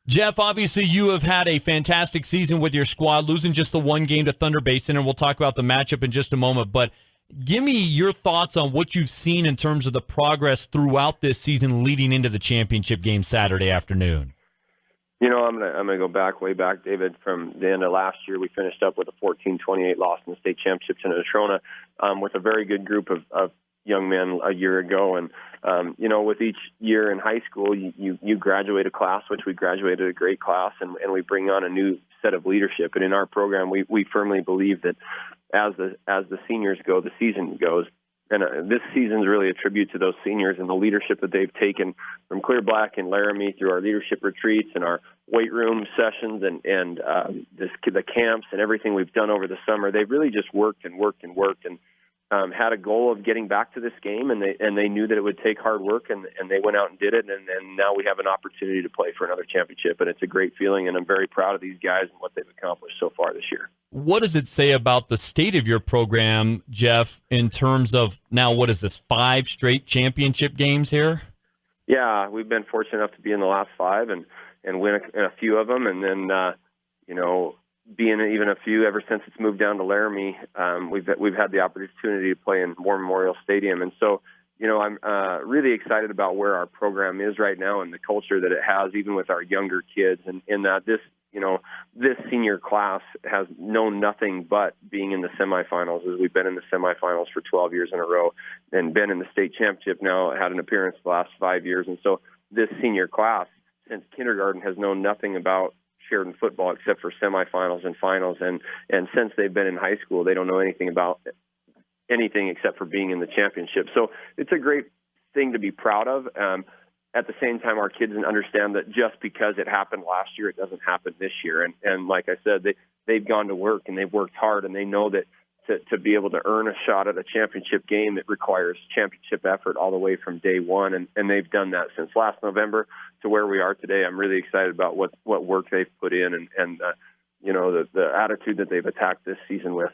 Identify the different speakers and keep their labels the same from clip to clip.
Speaker 1: Jeff, obviously you have had a fantastic season with your squad, losing just the one game to Thunder Basin, and we'll talk about the matchup in just a moment. But give me your thoughts on what you've seen in terms of the progress throughout this season leading into the championship game Saturday afternoon.
Speaker 2: I'm gonna go way back, David. From the end of last year, we finished up with a 14-28 loss in the state championships in Natrona, with a very good group of young men a year ago. And with each year in high school, you graduate a class, which we graduated a great class, and we bring on a new set of leadership. And in our program, we firmly believe that as the seniors go, the season goes. And this season's really a tribute to those seniors and the leadership that they've taken from Clear Black and Laramie through our leadership retreats and our weight room sessions and the camps and everything we've done over the summer. They've really just worked and had a goal of getting back to this game, and they knew that it would take hard work, and they went out and did it, and now we have an opportunity to play for another championship, and it's a great feeling, and I'm very proud of these guys and what they've accomplished so far this year.
Speaker 1: What does it say about the state of your program, Jeff, in terms of now, what is this, 5 straight championship games here?
Speaker 2: Yeah, we've been fortunate enough to be in the last 5 and win a few of them, and then, being even a few ever since it's moved down to Laramie. We've had the opportunity to play in War Memorial Stadium, and so I'm really excited about where our program is right now and the culture that it has, even with our younger kids, and in that this senior class has known nothing but being in the semifinals, as we've been in the semifinals for 12 years in a row and been in the state championship now, had an appearance the last 5 years, and so this senior class since kindergarten has known nothing about Sheridan football except for semifinals and finals, and since they've been in high school, they don't know anything about anything except for being in the championship. So it's a great thing to be proud of. At the same time, our kids understand that just because it happened last year, it doesn't happen this year. And like I said, they've gone to work and they've worked hard, and they know that to be able to earn a shot at a championship game, it requires championship effort all the way from day one. And they've done that since last November to where we are today. I'm really excited about what work they've put in and the attitude that they've attacked this season with.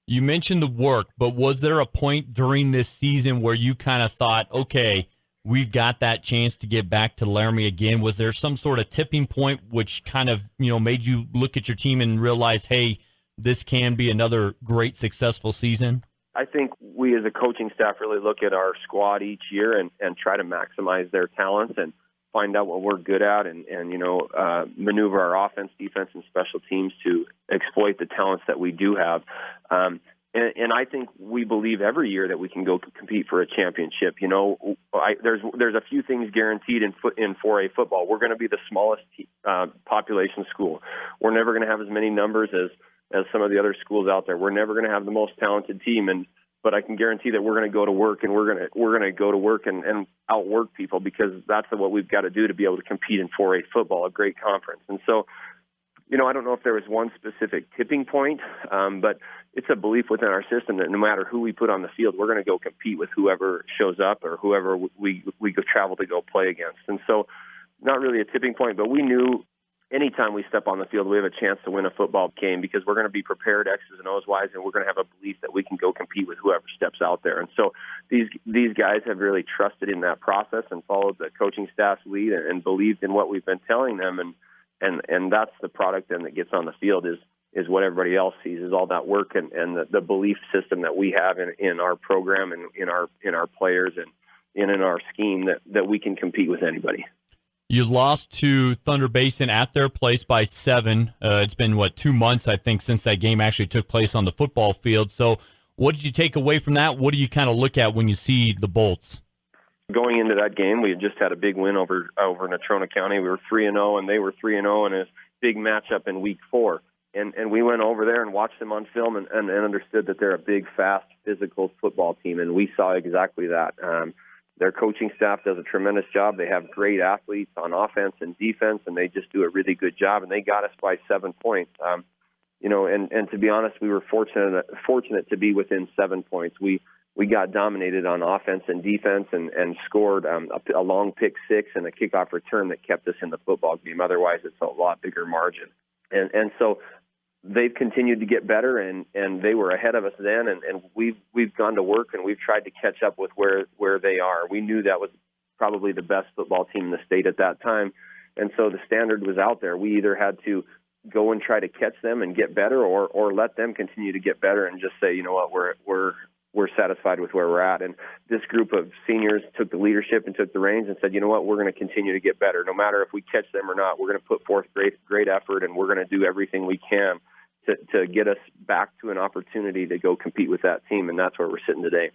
Speaker 1: You mentioned the work, but was there a point during this season where you kind of thought, okay, we've got that chance to get back to Laramie again? Was there some sort of tipping point which kind of, made you look at your team and realize, hey, this can be another great, successful season?
Speaker 2: I think we as a coaching staff really look at our squad each year and try to maximize their talents and find out what we're good at and maneuver our offense, defense, and special teams to exploit the talents that we do have. And I think we believe every year that we can go compete for a championship. There's a few things guaranteed in 4A football. We're going to be the smallest population school. We're never going to have as many numbers as some of the other schools out there. We're never going to have the most talented team, but I can guarantee that we're going to go to work and we're going to go to work and outwork people, because that's what we've got to do to be able to compete in 4A football, a great conference. And so, I don't know if there was one specific tipping point, but it's a belief within our system that no matter who we put on the field, we're going to go compete with whoever shows up or whoever we go travel to go play against. And so, not really a tipping point, but we knew anytime we step on the field, we have a chance to win a football game, because we're going to be prepared X's and O's wise, and we're going to have a belief that we can go compete with whoever steps out there. And so these guys have really trusted in that process and followed the coaching staff's lead and believed in what we've been telling them. And that's the product then that gets on the field is what everybody else sees, is all that work and the belief system that we have in our program and in our players and in our scheme that we can compete with anybody.
Speaker 1: You lost to Thunder Basin at their place by 7. It's been, 2 months, I think, since that game actually took place on the football field. So what did you take away from that? What do you kind of look at when you see the Bolts?
Speaker 2: Going into that game, we had just had a big win over Natrona County. We were 3-0, and they were 3-0 in a big matchup in Week 4. And we went over there and watched them on film and understood that they're a big, fast, physical football team, and we saw exactly that. Their coaching staff does a tremendous job. They have great athletes on offense and defense, and they just do a really good job. And they got us by 7 points. And to be honest, we were fortunate to be within 7 points. We got dominated on offense and defense and scored a long pick six and a kickoff return that kept us in the football game. Otherwise, it's a lot bigger margin. And so they've continued to get better, and they were ahead of us then, and we've gone to work, and we've tried to catch up with where they are. We knew that was probably the best football team in the state at that time, And so the standard was out there. We either had to go and try to catch them and get better, or let them continue to get better and just say, you know what, we're satisfied with where we're at. And this group of seniors took the leadership and took the reins and said, you know what, we're going to continue to get better. No matter if we catch them or not, we're going to put forth great effort, and we're going to do everything we can to get us back to an opportunity to go compete with that team. And that's where we're sitting today.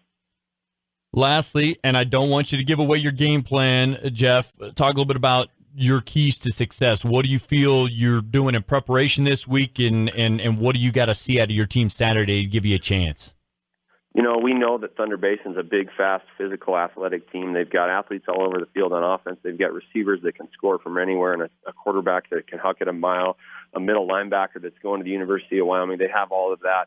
Speaker 1: Lastly, and I don't want you to give away your game plan, Jeff, talk a little bit about your keys to success. What do you feel you're doing in preparation this week, and what do you got to see out of your team Saturday to give you a chance?
Speaker 2: You know, we know that Thunder Basin's a big, fast, physical, athletic team. They've got athletes all over the field on offense. They've got receivers that can score from anywhere, and a quarterback that can huck it a mile, a middle linebacker that's going to the University of Wyoming. They have all of that.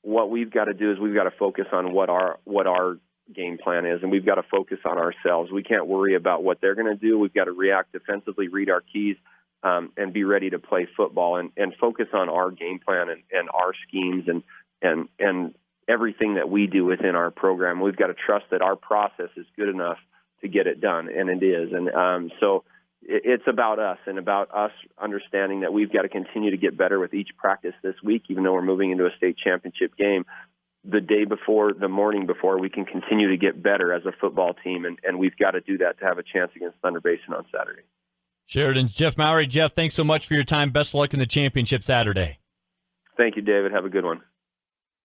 Speaker 2: What we've got to do is we've got to focus on what our game plan is, and we've got to focus on ourselves. We can't worry about what they're going to do. We've got to react defensively, read our keys, and be ready to play football, and focus on our game plan and our schemes and everything that we do within our program. We've got to trust that our process is good enough to get it done, and it is. And so it's about us, and about us understanding that we've got to continue to get better with each practice this week, even though we're moving into a state championship game. The day before, the morning before, we can continue to get better as a football team, and we've got to do that to have a chance against Thunder Basin on Saturday.
Speaker 1: Sheridan's Jeff Mowry. Jeff, thanks so much for your time. Best of luck in the championship Saturday.
Speaker 2: Thank you, David. Have a good one.